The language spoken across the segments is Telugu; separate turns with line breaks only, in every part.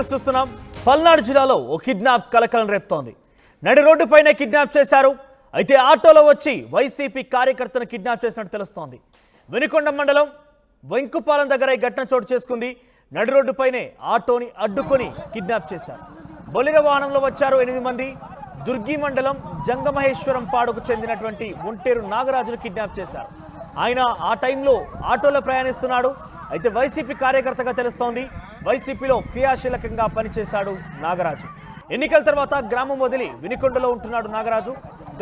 డీటెయిల్స్ చూస్తున్నాం. పల్నాడు జిల్లాలో ఓ కిడ్నాప్ కలకలం రేపుతోంది. నడి రోడ్డుపైనే కిడ్నాప్ చేశారు. అయితే ఆటోలో వచ్చి వైసీపీ కార్యకర్తను కిడ్నాప్ చేసినట్టు తెలుస్తోంది. వినుకొండ మండలం వెంకుపాలెం దగ్గర ఈ ఘటన చోటు చేసుకుంది. నడి రోడ్డుపైనే ఆటోని అడ్డుకొని కిడ్నాప్ చేశారు. బొలిరో వాహనంలో వచ్చారు 8 మంది. దుర్గి మండలం జంగమహేశ్వరం పాడుకు చెందినటువంటి ఒంటేరు నాగరాజును కిడ్నాప్ చేశారు. ఆయన ఆ టైంలో ఆటోలో ప్రయాణిస్తున్నాడు. అయితే వైసీపీ కార్యకర్తగా తెలుస్తోంది. వైసీపీలో క్రియాశీలకంగా పనిచేశాడు నాగరాజు. ఎన్నికల తర్వాత గ్రామం వదిలి వినుకొండలో ఉంటున్నాడు నాగరాజు.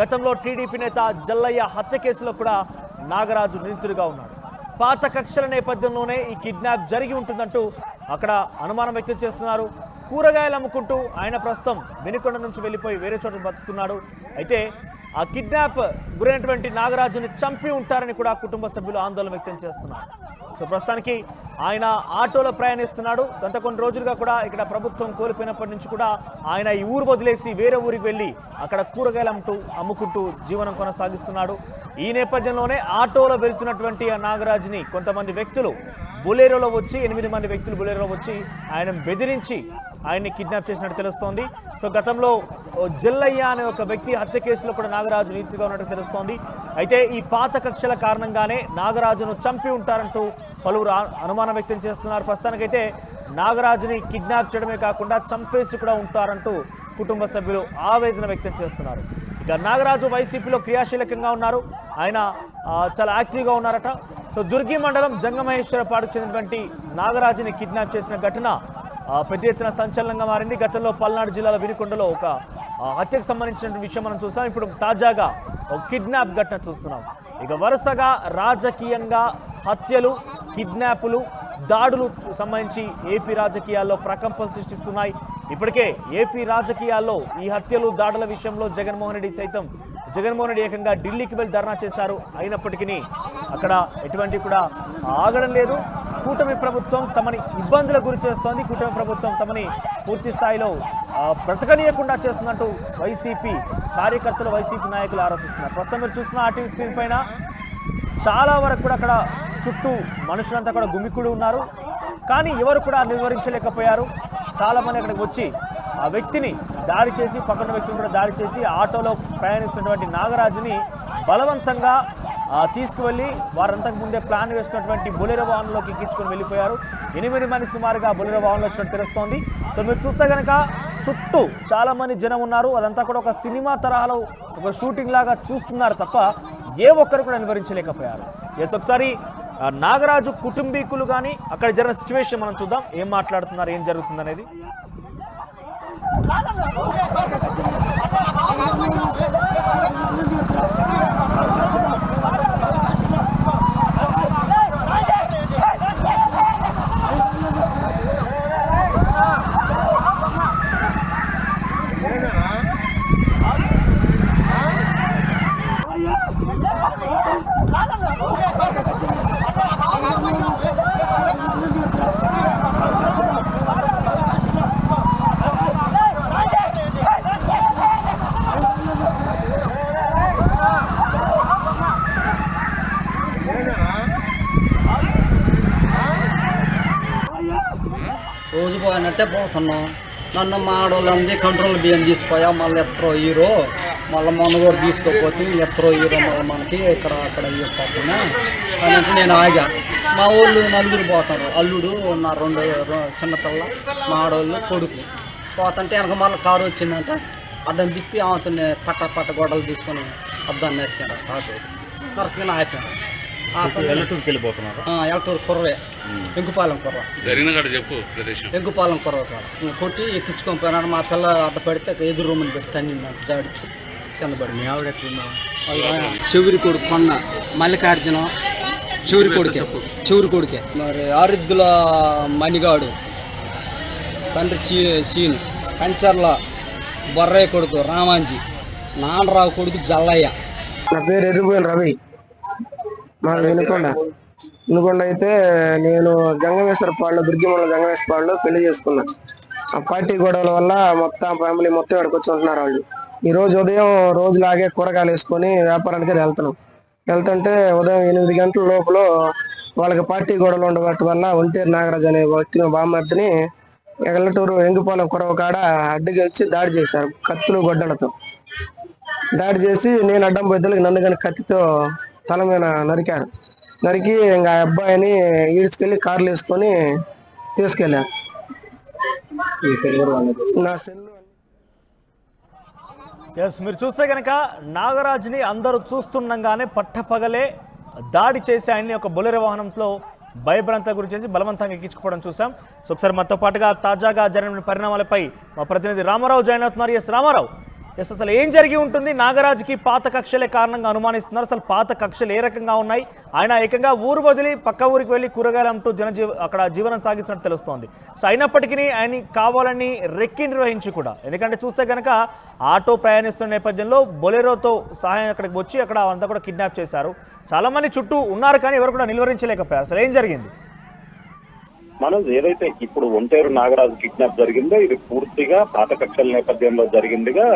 గతంలో టీడీపీ నేత జల్లయ్య హత్య కేసులో కూడా నాగరాజు నిందితుడిగా ఉన్నాడు. పాత కక్షల నేపథ్యంలోనే ఈ కిడ్నాప్ జరిగి ఉంటుందంటూ అక్కడ అనుమానం వ్యక్తం చేస్తున్నారు. కూరగాయలు అమ్ముకుంటూ ఆయన ప్రస్తుతం వినుకొండ నుంచి వెళ్ళిపోయి వేరే చోట బతుకుతున్నాడు. అయితే ఆ కిడ్నాప్ గురైనటువంటి నాగరాజుని చంపి ఉంటారని కూడా కుటుంబ సభ్యులు ఆందోళన వ్యక్తం చేస్తున్నారు. సో ప్రస్తుతానికి ఆయన ఆటోలో ప్రయాణిస్తున్నాడు. గత కొన్ని రోజులుగా కూడా ఇక్కడ ప్రభుత్వం కోల్పోయినప్పటి నుంచి కూడా ఆయన ఈ ఊరు వదిలేసి వేరే ఊరికి వెళ్ళి అక్కడ కూరగాయలు అమ్ముకుంటూ జీవనం కొనసాగిస్తున్నాడు. ఈ నేపథ్యంలోనే ఆటోలో వెళ్తున్నటువంటి ఆ నాగరాజుని కొంతమంది వ్యక్తులు బొలేరోలో వచ్చి 8 మంది వ్యక్తులు బొలేరోలో వచ్చి ఆయన బెదిరించి ఆయన్ని కిడ్నాప్ చేసినట్టు తెలుస్తోంది. సో గతంలో జల్లయ్య అనే ఒక వ్యక్తి హత్య కేసులో కూడా నాగరాజు నీతిగా ఉన్నట్టు తెలుస్తోంది. అయితే ఈ పాత కక్షల కారణంగానే నాగరాజును చంపి ఉంటారంటూ పలువురు అనుమానం వ్యక్తం చేస్తున్నారు. ప్రస్తుతానికైతే నాగరాజుని కిడ్నాప్ చేయడమే కాకుండా చంపేసి కూడా ఉంటారంటూ కుటుంబ సభ్యులు ఆవేదన వ్యక్తం చేస్తున్నారు. ఇక నాగరాజు వైసీపీలో క్రియాశీలకంగా ఉన్నారు. ఆయన చాలా యాక్టివ్గా ఉన్నారట. సో దుర్గి మండలం జంగమహేశ్వరపాడుకు చెందినటువంటి నాగరాజుని కిడ్నాప్ చేసిన ఘటన పెద్ద ఎత్తున సంచలనంగా మారింది. గతంలో పల్నాడు జిల్లాల వినుకొండలో ఒక హత్యకు సంబంధించిన విషయం మనం చూస్తాం. ఇప్పుడు తాజాగా ఒక కిడ్నాప్ ఘటన చూస్తున్నాం. ఇక వరుసగా రాజకీయంగా హత్యలు, కిడ్నాపులు, దాడులు సంబంధించి ఏపీ రాజకీయాల్లో ప్రకంపనలు సృష్టిస్తున్నాయి. ఇప్పటికే ఏపీ రాజకీయాల్లో ఈ హత్యలు, దాడుల విషయంలో జగన్మోహన్ రెడ్డి ఏకంగా ఢిల్లీకి వెళ్ళి ధర్నా చేశారు. అయినప్పటికీ అక్కడ ఎటువంటి కూడా ఆగడం లేదు. కూటమి ప్రభుత్వం తమని ఇబ్బందులకు గురి చేస్తోంది. కూటమి ప్రభుత్వం తమని పూర్తి స్థాయిలో బ్రతకనీయకుండా చేస్తున్నట్టు వైసీపీ కార్యకర్తలు, వైసీపీ నాయకులు ఆరోపిస్తున్నారు. ప్రస్తుతం మీరు చూస్తున్న ఆర్టీవీ స్క్రీన్ పైన చాలా వరకు కూడా అక్కడ చుట్టూ మనుషులంతా కూడా గుమికూడి ఉన్నారు. కానీ ఎవరు కూడా నిర్వహించలేకపోయారు. చాలామంది అక్కడికి వచ్చి ఆ వ్యక్తిని దాడి చేసి, పక్కన వ్యక్తిని కూడా దాడి చేసి ఆటోలో ప్రయాణిస్తున్నటువంటి నాగరాజుని బలవంతంగా తీసుకువెళ్ళి వారంతకు ముందే ప్లాన్ వేసుకున్నటువంటి బొలెరో వాహనంలోకి ఎక్కించుకొని వెళ్ళిపోయారు. 8 మంది సుమారుగా బొలెరో వాహనంలో వచ్చినట్టు తెలుస్తోంది. సో మీరు చూస్తే కనుక చుట్టూ చాలామంది జనం ఉన్నారు. అదంతా కూడా ఒక సినిమా తరహాలో ఒక షూటింగ్ లాగా చూస్తున్నారు తప్ప ఏ ఒక్కరు కూడా నిర్వహించలేకపోయారు. ఎస్, ఒకసారి నాగరాజు కుటుంబీకులు కానీ అక్కడ జరిగిన సిచ్యువేషన్ మనం చూద్దాం. ఏం మాట్లాడుతున్నారు, ఏం జరుగుతుంది అనేది.
రోజు పోయినట్టే పోతున్నాం. నన్ను మా ఆడవాళ్ళందరూ కంట్రోల్ బియ్యం తీసిపోయా, మళ్ళీ ఎత్తరో హీరో, మళ్ళీ మొన్న కూడా తీసుకోకపోతే ఎత్తరో హీరో మళ్ళీ మనకి ఇక్కడ అక్కడ తీసుకోకుండా అని అంటే నేను ఆగా. మా వాళ్ళు 4 పోతారు. అల్లుడు నా 2 చిన్నపిల్ల, మా ఆడవాళ్ళు కొడుకు పోతుంటే వెనక మళ్ళీ కారు వచ్చిందంట. అడ్డం తిప్పి ఆమెతోనే పట్ట గొడవలు తీసుకొని అద్దాన్ని నరికాడు. కాదు నరకని ఆపాను. ఎలటూరు కుర్రే, వెంకుపాలెం కుర్ర, వెంకుపాలెం కుర్ర కొట్టి ఎక్కించుకొని పోయినాడు. మా పిల్ల అడ్డ పడితే ఎదురు రూమ్ని పెట్టి తన్నింది, జాడిచ్చి కింద పడి. మీ ఆవిడ చివరి కొడుకు కొన్న మల్లికార్జునం, చివరి కొడుకే. మరి ఆరుద్దుల మణిగాడు, తండ్రి సీను, కంచర్ల బొర్రయ్య కొడుకు రామాంజీ, నాన్నరావు కొడుకు జల్లయ్య.
నా పేరు ఎర్రిపోయిన రవి, మా వినుకొండ అయితే నేను జంగమేశ్వరపాడులో, దుర్గిమండలం జంగమేశ్వరపాడులో పెళ్లి చేసుకున్నా. ఆ పార్టీ గొడవల వల్ల మొత్తం ఫ్యామిలీ మొత్తం ఇక్కడికి వచ్చి ఉంటున్నారు. వాళ్ళు ఈ రోజు ఉదయం రోజులాగే కూరగాయలు వేసుకొని వ్యాపారానికి వెళ్తుంటే ఉదయం 8 గంటల లోపల వాళ్ళకి పార్టీ గొడవలు ఉండబట్టి వల్ల ఒంటేరు నాగరాజు అనే వ్యక్తిని బామ్మర్దిని ఎగలటూరు ఎంగిపాలెం కొరవ కాడ అడ్డుగెలిచి దాడి చేశారు కత్తులు గొడ్డలతో. దాడి చేసి నేను అడ్డం బద్దలకి నన్ను కానీ కత్తితో తల మీద నరికారు. నరికి ఇంకా ఆ అబ్బాయిని ఈడ్చుకెళ్ళి కార్లు వేసుకొని తీసుకెళ్ళారు. నా సెల్లు
ఎస్, మీరు చూస్తే కనుక నాగరాజ్ని అందరూ చూస్తుండగానే పట్టపగలే దాడి చేసి ఆయన్ని ఒక బొలెరో వాహనంలో భయభ్రాంత గురి చేసి బలవంతంగా ఎక్కించుకోవడం చూసాం. సో ఒకసారి మనతో పాటుగా తాజాగా జరిగిన పరిణామాలపై మా ప్రతినిధి రామారావు జాయిన్ అవుతున్నారు. ఎస్ రామారావు, ఎస్ అసలు ఏం జరిగి ఉంటుంది? నాగరాజ్కి పాత కక్షలే కారణంగా అనుమానిస్తున్నారు. అసలు పాత కక్షలు ఏ రకంగా ఉన్నాయి? ఆయన ఏకంగా ఊరు వదిలి పక్క ఊరికి వెళ్ళి కూరగాయలు అమ్ముతూ అక్కడ జీవనం సాగిస్తున్నట్టు తెలుస్తోంది. సో అయినప్పటికీ ఆయన కావాలని రెక్కి నిర్వహించి కూడా, ఎందుకంటే చూస్తే కనుక ఆటో ప్రయాణిస్తున్న నేపథ్యంలో బొలెరోతో సహాయం అక్కడికి వచ్చి అక్కడ అంతా కూడా కిడ్నాప్ చేశారు. చాలామంది చుట్టూ ఉన్నారు కానీ ఎవరు కూడా నిలువరించలేకపోయారు. అసలు ఏం జరిగింది?
మనం ఏదైతే ఇప్పుడు ఒంటేరు నాగరాజు కిడ్నాప్ జరిగిందో ఇది పూర్తిగా పాత కక్షల నేపథ్యంలో జరిగిందిగా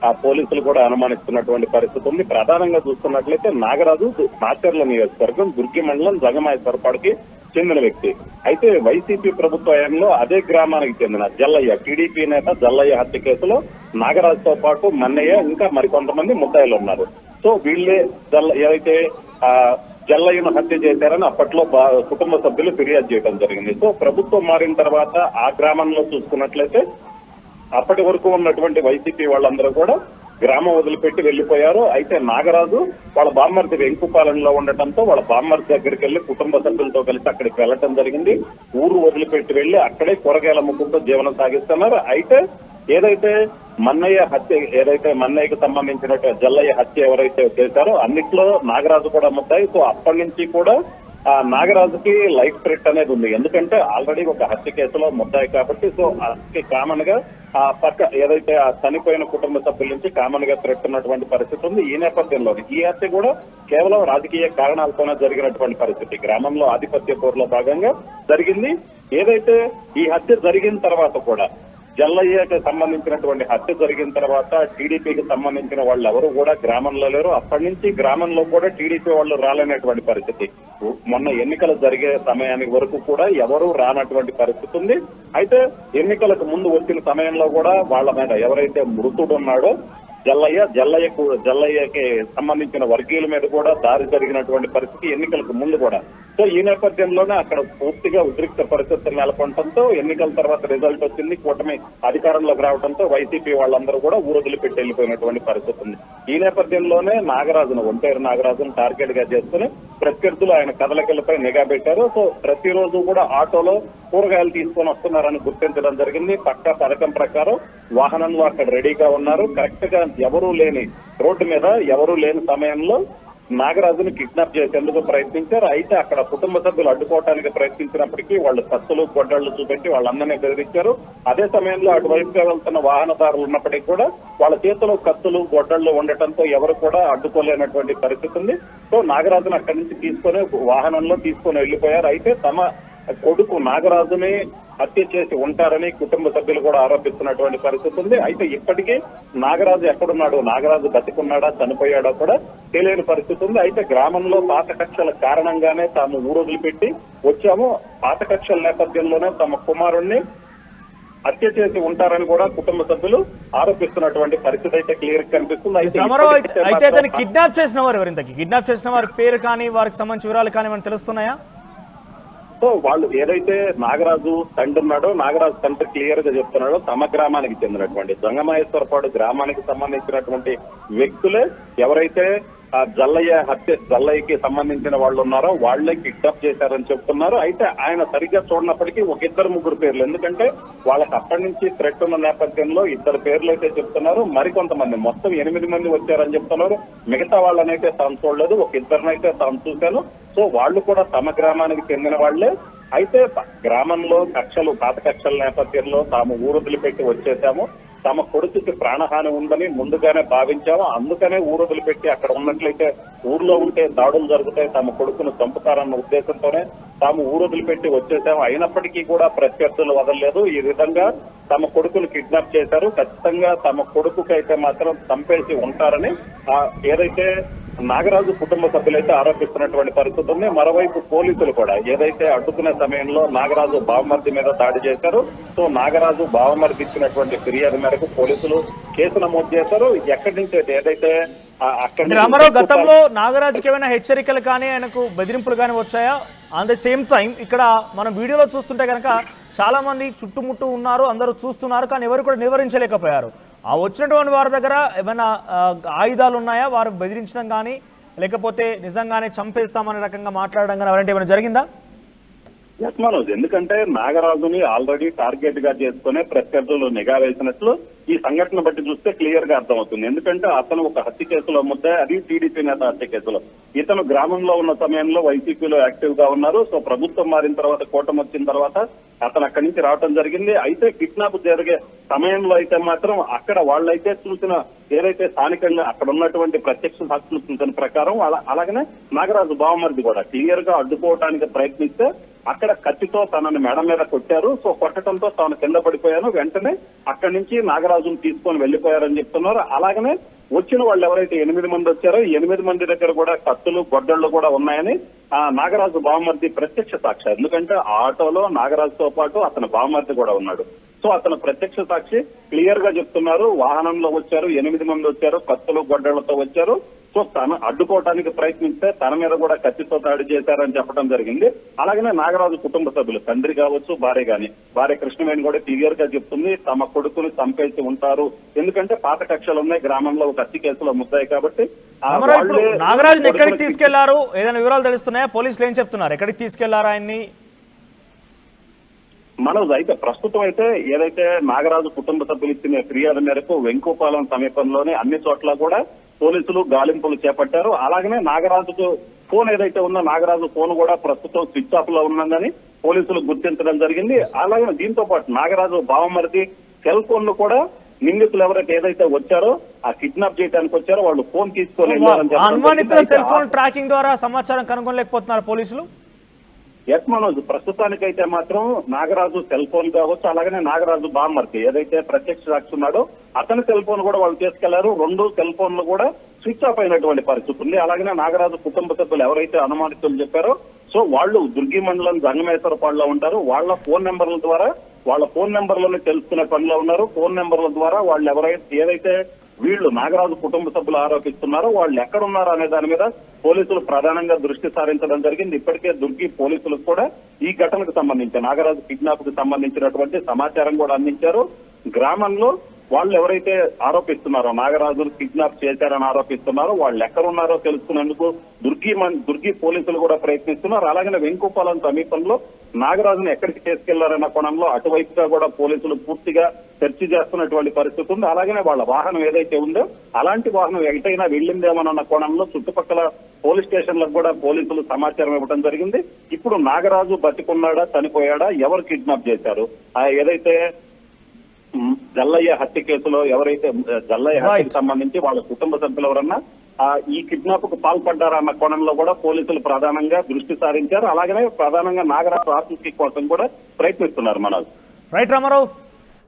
ఆ పోలీసులు కూడా అనుమానిస్తున్నటువంటి పరిస్థితి ఉంది. ప్రధానంగా చూస్తున్నట్లయితే నాగరాజు మాచర్ల నియోజకవర్గం దుర్గి మండలం జంగమాయేశ్వరపాడుకి చెందిన వ్యక్తి. అయితే వైసీపీ ప్రభుత్వ హయాంలో అదే గ్రామానికి చెందిన జల్లయ్య, టీడీపీ నేత జల్లయ్య హత్య కేసులో నాగరాజుతో పాటు మన్నయ్య ఇంకా మరికొంతమంది ముద్దాయిలు ఉన్నారు. సో వీళ్ళే ఏదైతే జల్లయ్యను హత్య చేశారని అప్పట్లో కుటుంబ సభ్యులు ఫిర్యాదు చేయడం జరిగింది. సో ప్రభుత్వం మారిన తర్వాత ఆ గ్రామంలో చూసుకున్నట్లయితే అప్పటి వరకు ఉన్నటువంటి వైసీపీ వాళ్ళందరూ కూడా గ్రామం వదిలిపెట్టి వెళ్లిపోయారు. అయితే నాగరాజు వాళ్ళ బామ్మర్ది వెంకుపాలెంలో ఉండటంతో వాళ్ళ బామ్మర్ది దగ్గరికి వెళ్లి కుటుంబ సభ్యులతో కలిసి అక్కడికి వెళ్లటం జరిగింది. ఊరు వదిలిపెట్టి వెళ్లి అక్కడే కూరగాయల ముగ్గుతో జీవనం సాగిస్తున్నారు. అయితే ఏదైతే మన్నయ్య హత్య, ఏదైతే మన్నయ్యకు సంబంధించినట్టు జల్లయ్య హత్య ఎవరైతే చేశారో అన్నిట్లో నాగరాజు కూడా ముద్దాయి. సో అప్పటి నుంచి కూడా ఆ నాగరాజుకి లైఫ్ థ్రెట్ అనేది ఉంది. ఎందుకంటే ఆల్రెడీ ఒక హత్య కేసులో ముద్దాయి కాబట్టి. సో అతనికి కామన్ గా ఆ పక్క ఏదైతే ఆ చనిపోయిన కుటుంబ సభ్యుల నుంచి కామన్ గా థ్రెట్ ఉన్నటువంటి పరిస్థితి ఉంది. ఈ నేపథ్యంలో ఈ హత్య కూడా కేవలం రాజకీయ కారణాలతోనే జరిగినటువంటి పరిస్థితి. గ్రామంలో ఆధిపత్య పోరులో భాగంగా జరిగింది. ఏదైతే ఈ హత్య జరిగిన తర్వాత కూడా జల్లయ్యకి సంబంధించినటువంటి హత్య జరిగిన తర్వాత టీడీపీకి సంబంధించిన వాళ్ళు ఎవరు కూడా గ్రామంలో లేరు. అప్పటి నుంచి గ్రామంలో కూడా టీడీపీ వాళ్ళు రాలేనటువంటి పరిస్థితి. మొన్న ఎన్నికలు జరిగే సమయానికి వరకు కూడా ఎవరు రానటువంటి పరిస్థితి ఉంది. అయితే ఎన్నికలకు ముందు వచ్చిన సమయంలో కూడా వాళ్ళ మీద ఎవరైతే మృతుడు ఉన్నాడో జల్లయ్యకి సంబంధించిన వర్గీయుల మీద కూడా దాడి జరిగినటువంటి పరిస్థితి ఎన్నికలకు ముందు కూడా. సో ఈ నేపథ్యంలోనే అక్కడ పూర్తిగా ఉద్రిక్త పరిస్థితులు నెలకొనడంతో ఎన్నికల తర్వాత రిజల్ట్ వచ్చింది, కూటమి అధికారంలోకి రావడంతో వైసీపీ వాళ్ళందరూ కూడా ఊరొదిలి పెట్టి వెళ్ళిపోయినటువంటి పరిస్థితి ఉంది. ఈ నేపథ్యంలోనే ఒంటేరు నాగరాజును టార్గెట్ గా చేసుకుని ప్రత్యర్థులు ఆయన కదలికలపై నిఘా పెట్టారు. సో ప్రతిరోజు కూడా ఆటోలో కూరగాయలు తీసుకొని వస్తున్నారని గుర్తించడం జరిగింది. పక్కా పథకం ప్రకారం వాహనంలో అక్కడ రెడీగా ఉన్నారు. కరెక్ట్ గా రోడ్డు మీద ఎవరూ లేని సమయంలో నాగరాజును కిడ్నాప్ చేసేందుకు ప్రయత్నించారు. అయితే అక్కడ కుటుంబ సభ్యులు అడ్డుకోవడానికి ప్రయత్నించినప్పటికీ వాళ్ళు కత్తులు గొడ్డళ్లు చూపెట్టి వాళ్ళందరినీ బెదిరించారు. అదే సమయంలో అటువైపుగా వెళ్తున్న వాహనదారులు ఉన్నప్పటికీ కూడా వాళ్ళ చేతిలో కత్తులు గొడ్డళ్లు ఉండటంతో ఎవరు కూడా అడ్డుకోలేనటువంటి పరిస్థితి ఉంది. సో నాగరాజును అక్కడి నుంచి వాహనంలో తీసుకొని వెళ్లిపోయారు. అయితే తమ కొడుకు నాగరాజుని హత్య చేసి ఉంటారని కుటుంబ సభ్యులు కూడా ఆరోపిస్తున్నటువంటి పరిస్థితి ఉంది. అయితే ఇప్పటికీ నాగరాజు ఎక్కడున్నాడు, నాగరాజు బతికున్నాడా చనిపోయాడో కూడా తెలియని పరిస్థితి ఉంది. అయితే గ్రామంలో పాత కక్షల కారణంగానే తాము ఊరొదిలిపెట్టి వచ్చాము, పాత కక్షల నేపథ్యంలోనే తమ కుమారుణ్ణి హత్య చేసి ఉంటారని కూడా కుటుంబ సభ్యులు ఆరోపిస్తున్నటువంటి పరిస్థితి అయితే క్లియర్ కనిపిస్తుంది.
అయితే అతను కిడ్నాప్ చేసిన వారు ఎవరింతకి? కిడ్నాప్ చేసిన వారి పేరు కానీ వారికి సంబంధించిన వివరాలు కానీ మనకు తెలుస్తున్నాయా?
సో వాళ్ళు ఏదైతే నాగరాజు తండ్రి ఉన్నాడో, నాగరాజు తండ్రి క్లియర్ గా చెప్తున్నాడో తమ గ్రామానికి చెందినటువంటి జంగమాయేశ్వరపాడు గ్రామానికి సంబంధించినటువంటి వ్యక్తులే ఎవరైతే ఆ జల్లయ్యకి సంబంధించిన వాళ్ళు ఉన్నారో వాళ్లే కిడ్నాప్ చేశారని చెప్తున్నారు. అయితే ఆయన సరిగ్గా చూడనప్పటికీ ఒక 2-3 పేర్లు, ఎందుకంటే వాళ్ళకి అప్పటి నుంచి థ్రెట్ ఉన్న నేపథ్యంలో 2 పేర్లు అయితే చెప్తున్నారు. మరికొంతమంది మొత్తం 8 మంది వచ్చారని చెప్తున్నారు. మిగతా వాళ్ళనైతే తాను చూడలేదు, ఒక 2 తాను చూశాను. సో వాళ్ళు కూడా తమ గ్రామానికి చెందిన వాళ్లే. అయితే గ్రామంలో పాత కక్షల నేపథ్యంలో తాము ఊరొదిలిపెట్టి వచ్చేసాము, తమ కొడుకుకి ప్రాణహాని ఉందని ముందుగానే భావించాము, అందుకనే ఊరొదిలిపెట్టి అక్కడ ఉన్నట్లయితే ఊర్లో ఉంటే దాడులు జరుగుతాయి, తమ కొడుకును చంపుతారన్న ఉద్దేశంతోనే తాము ఊరొదిలిపెట్టి వచ్చేసాము. అయినప్పటికీ కూడా ప్రత్యర్థులు వదలలేదు. ఈ విధంగా తమ కొడుకును కిడ్నాప్ చేశారు. ఖచ్చితంగా తమ కొడుకుకైతే మాత్రం చంపేసి ఉంటారని ఏదైతే నాగరాజు కుటుంబ సభ్యులైతే ఆరోపిస్తున్నటువంటి పరిస్థితి ఉంది. మరోవైపు పోలీసులు కూడా ఏదైతే అడ్డుకునే సమయంలో నాగరాజు బావమర్ది మీద దాడి చేశారు. సో నాగరాజు బావమర్ది ఇచ్చినటువంటి ఫిర్యాదు మేరకు పోలీసులు కేసు నమోదు చేశారు. ఎక్కడి నుంచి ఏదైతే
రామారావు, గతంలో నాగరాజుకి ఏమైనా హెచ్చరికలు కానీ ఆయనకు బెదిరింపులు కానీ వచ్చాయా? అట్ ద సేమ్ టైం ఇక్కడ మనం వీడియోలో చూస్తుంటే కనుక చాలా మంది చుట్టుముట్టు ఉన్నారు, అందరూ చూస్తున్నారు, కానీ ఎవరు కూడా నివారించలేకపోయారు. ఆ వచ్చినటువంటి వారి దగ్గర ఏమైనా ఆయుధాలు ఉన్నాయా? వారు బెదిరించడం కానీ లేకపోతే నిజంగానే చంపేస్తామనే రకంగా మాట్లాడడం కానీ అలాంటి ఏమైనా జరిగిందా?
ఎస్ మనోజ్, ఎందుకంటే నాగరాజుని ఆల్రెడీ టార్గెట్ గా చేసుకునే ప్రత్యర్థులు నిఘా వేసినట్లు ఈ సంఘటన బట్టి చూస్తే క్లియర్ గా అర్థమవుతుంది. ఎందుకంటే అతను ఒక హత్య కేసులో ముద్ద, అది టీడీపీ నేత హత్య కేసులో. ఇతను గ్రామంలో ఉన్న సమయంలో వైసీపీలో యాక్టివ్ గా ఉన్నారు. సో ప్రభుత్వం మారిన తర్వాత, కూటమి వచ్చిన తర్వాత అతను అక్కడి నుంచి రావడం జరిగింది. అయితే కిడ్నాప్ జరిగే సమయంలో అయితే మాత్రం అక్కడ వాళ్ళైతే చూసిన ఏదైతే స్థానికంగా అక్కడ ఉన్నటువంటి ప్రత్యక్ష సాక్షులు చూసిన ప్రకారం అలాగనే నాగరాజు బావమరిది కూడా క్లియర్ గా అడ్డుకోవడానికి ప్రయత్నిస్తే అక్కడ కత్తితో తనని మెడ మీద కొట్టారు. సో కొట్టడంతో తాను కింద పడిపోయాను. వెంటనే అక్కడి నుంచి నాగరాజును తీసుకొని వెళ్లిపోయారని చెప్తున్నారు. అలాగనే వచ్చిన వాళ్ళు ఎవరైతే 8 మంది వచ్చారో, ఈ 8 మంది దగ్గర కూడా కత్తులు, గొడ్డళ్లు కూడా ఉన్నాయని ఆ నాగరాజు బావమర్ది ప్రత్యక్ష సాక్షి. ఎందుకంటే ఆ ఆటోలో నాగరాజుతో పాటు అతని బావమర్ది కూడా ఉన్నాడు. సో అతను ప్రత్యక్ష సాక్షి క్లియర్ గా చెప్తున్నారు. వాహనంలో వచ్చారు, 8 మంది వచ్చారు, కత్తులు, గొడ్డళ్లతో వచ్చారు. సో తను అడ్డుకోవడానికి ప్రయత్నిస్తే తన మీద కూడా కత్తితో దాడి చేశారని చెప్పడం జరిగింది. అలాగనే నాగరాజు కుటుంబ సభ్యులు, తండ్రి కావచ్చు, భార్య గాని, భార్య కృష్ణవేణి కూడా క్లియర్ గా చెప్తుంది తమ కొడుకుని చంపేసి ఉంటారు. ఎందుకంటే పాత కక్షలు ఉన్నాయి, గ్రామంలో ఒక హత్య కేసులో ముద్దాయి కాబట్టి.
నాగరాజుని ఎక్కడికి తీసుకెళ్లారు? ఏదైనా వివరాలు తెలుస్తున్నాయా? పోలీసులు ఏం చెప్తున్నారు? ఎక్కడికి తీసుకెళ్లారు ఆయన్ని?
మనోజ్, అయితే ప్రస్తుతం అయితే ఏదైతే నాగరాజు కుటుంబ సభ్యులు ఇచ్చిన ఫిర్యాదు మేరకు వెంకుపాలెం సమీపంలోనే అన్ని చోట్ల కూడా పోలీసులు గాలింపులు చేపట్టారు. అలాగనే నాగరాజుకు ఫోన్ ఏదైతే ఉందో, నాగరాజు ఫోన్ కూడా ప్రస్తుతం స్విచ్ ఆఫ్ లో ఉన్నదని పోలీసులు గుర్తించడం జరిగింది. అలాగే దీంతో పాటు నాగరాజు బావమరిది సెల్ ఫోన్ ను కూడా నిందితులు ఎవరైతే ఏదైతే వచ్చారో ఆ కిడ్నాప్ చేయడానికి వచ్చారో వాళ్ళు ఫోన్ తీసుకొని
అనుమానితుల సెల్ ఫోన్ ట్రాకింగ్ ద్వారా సమాచారం కనుగొనలేకపోతున్నారు పోలీసులు.
ఎస్ మనోజ్, ప్రస్తుతానికైతే మాత్రం నాగరాజు సెల్ ఫోన్ కావచ్చు, అలాగనే నాగరాజు బామ్మర్ది ఏదైతే ప్రత్యక్ష సాక్షి ఉన్నాడో అతని సెల్ ఫోన్ కూడా వాళ్ళు తీసుకెళ్లారు. 2 సెల్ ఫోన్లు కూడా స్విచ్ ఆఫ్ అయినటువంటి పరిస్థితి ఉంది. అలాగనే నాగరాజు కుటుంబ సభ్యులు ఎవరైతే అనుమానితులు చెప్పారో సో వాళ్ళు దుర్గి మండలం జంగమేశ్వరపాడులో ఉంటారు. వాళ్ళ ఫోన్ నెంబర్ల ద్వారా, వాళ్ళ ఫోన్ నెంబర్లను తెలుసుకునే పనిలో ఉన్నారు. ఫోన్ నెంబర్ల ద్వారా వాళ్ళు ఏదైతే వీళ్ళు నాగరాజు కుటుంబ సభ్యులు ఆరోపిస్తున్నారో వాళ్ళు ఎక్కడున్నారు అనే దాని మీద పోలీసులు ప్రధానంగా దృష్టి సారించడం జరిగింది. ఇప్పటికే దుర్గి పోలీసులకు కూడా ఈ ఘటనకు సంబంధించి, నాగరాజు కిడ్నాప్ కు సంబంధించినటువంటి సమాచారం కూడా అందించారు. గ్రామంలో వాళ్ళు ఎవరైతే ఆరోపిస్తున్నారో నాగరాజును కిడ్నాప్ చేశారని ఆరోపిస్తున్నారో వాళ్ళు ఎక్కడున్నారో తెలుసుకునేందుకు దుర్గి పోలీసులు కూడా ప్రయత్నిస్తున్నారు. అలాగే వెంకుపాలెం సమీపంలో నాగరాజును ఎక్కడికి తీసుకెళ్లారన్న కోణంలో అటువైపుగా కూడా పోలీసులు పూర్తిగా సెర్చ్ చేస్తున్నటువంటి పరిస్థితి ఉంది. అలాగనే వాళ్ళ వాహనం ఏదైతే ఉందో అలాంటి వాహనం ఎటైనా వెళ్ళిందేమోనన్న కోణంలో చుట్టుపక్కల పోలీస్ స్టేషన్లకు కూడా పోలీసులు సమాచారం ఇవ్వడం జరిగింది. ఇప్పుడు నాగరాజు బతికున్నాడా, చనిపోయాడా, ఎవరు కిడ్నాప్ చేశారు, ఏదైతే జల్లయ్య హత్య కేసులో ఎవరైతే జల్లయ్య హత్యకు సంబంధించి వాళ్ళ కుటుంబ సభ్యులు ఎవరన్నా ఈ కిడ్నాప్ కు పాల్పడ్డారా అన్న కోణంలో కూడా పోలీసులు ప్రధానంగా దృష్టి సారించారు. అలాగనే ప్రధానంగా నాగరాజు ఆత్మహత్య కోసం కూడా ప్రయత్నిస్తున్నారు. మనోజ్,
రైట్ రామారావు.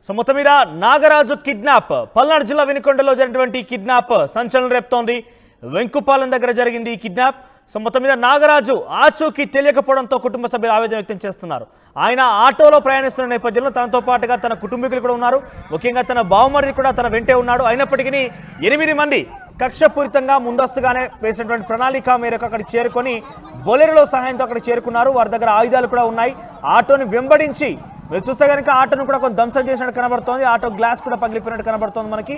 సో మొత్తం మీద నాగరాజు కిడ్నాప్, పల్నాడు జిల్లా వినుకొండలో జరిగినటువంటి కిడ్నాప్ సంచలనం రేపుతోంది. వెంకుపాలెం దగ్గర జరిగింది ఈ కిడ్నాప్. సో మొత్తం మీద నాగరాజు ఆచూకీ తెలియకపోవడంతో కుటుంబ సభ్యులు ఆవేదన వ్యక్తం చేస్తున్నారు. ఆయన ఆటోలో ప్రయాణిస్తున్న నేపథ్యంలో తనతో పాటుగా తన కుటుంబీకులు కూడా ఉన్నారు. ముఖ్యంగా తన బావమరిది కూడా తన వెంటే ఉన్నాడు. అయినప్పటికీ 8 మంది కక్షపూరితంగా ముందస్తుగానే వేసినటువంటి ప్రణాళిక మేరకు అక్కడికి చేరుకొని బొలెరోలో సహాయంతో అక్కడ చేరుకున్నారు. వారి దగ్గర ఆయుధాలు కూడా ఉన్నాయి. ఆటోని వెంబడించి మీరు చూస్తే కనుక ఆటోను కూడా కొంత ధ్వంసం చేసినట్టు కనబడుతోంది. ఆటో గ్లాస్ కూడా పగిలిపోయినట్టు కనబడుతోంది మనకి.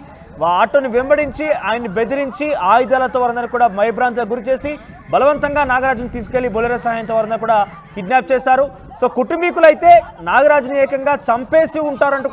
ఆటోని వెంబడించి ఆయన్ని బెదిరించి ఆయుధాలతో వారందరూ కూడా భయభ్రాంతులకు గురి చేసి బలవంతంగా నాగరాజును తీసుకెళ్లి బొలెరో సహాయంతో వారందరూ కూడా కిడ్నాప్ చేశారు. సో కుటుంబీకులు అయితే నాగరాజుని ఏకంగా చంపేసి ఉంటారంటూ